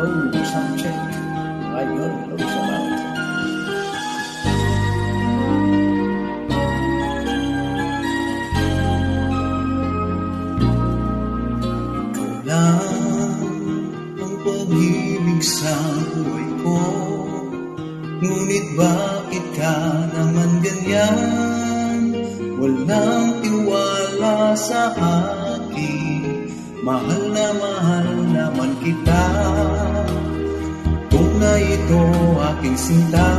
hello, sound check. Ayun, hello sa lahat. Ikaw lang ang pag-ibig sa buhay ko, ngunit bakit ka naman ganyan? Walang tiwala sa akin, mahal naman kita. Kung na ito aking sinta,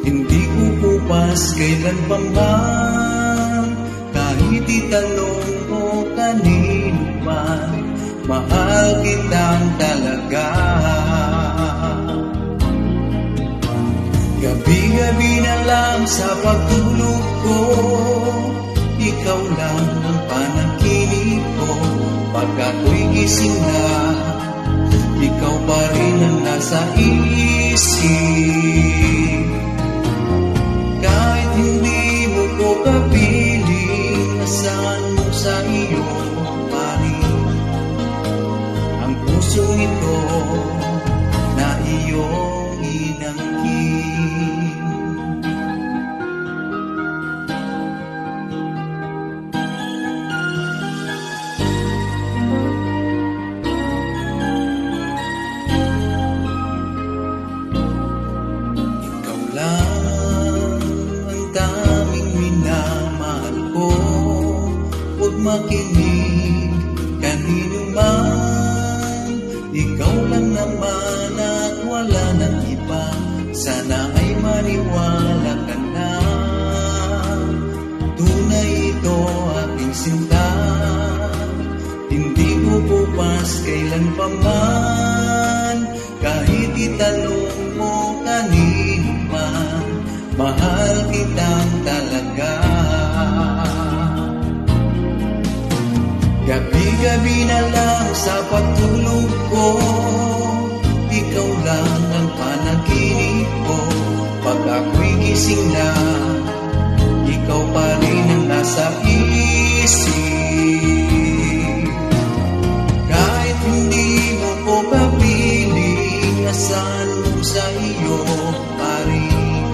hindi ko kupas kailan pa man. Kahit itanong mo kanino man, mahal kitang talaga. Gabi-gabi na lang sa pagtulog ko, ikaw lang ang panaginip ko. Pag ako'y gising na, ikaw pa rin ang nasa isip. Kahit hindi mo ko kapiling, nasaan mo sa iyo pa rin ang pusong ito na iyong inangkin. Makinig kanino man, ikaw lang naman at wala nang iba. Sana ay maniwala ka na, tunay ito aking sinta. Hindi ko bukas kailan pa man, kahit itanong mo kanino man, mahal kitang talaga. Gabi-gabi na lang sa pagtulog ko, ikaw lang ang panaginip ko. Pag ako'y gising na, ikaw pa rin ang nasa isip. Kahit hindi mo ko kapiling, nasaan mo sa iyo pa rin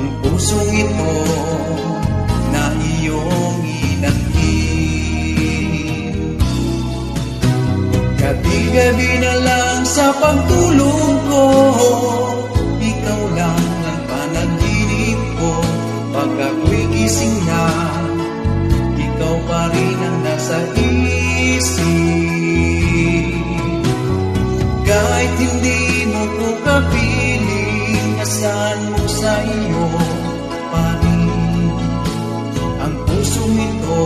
ang pusong ito na iyong inangkin. Gabi-gabi na lang sa pagtulog ko, ikaw lang ang panaginip ko. Pag ako'y gising na, ikaw pa rin ang nasa isip. Kahit hindi mo ko kapiling, nasaan mo sa iyo pa rin ang pusong ito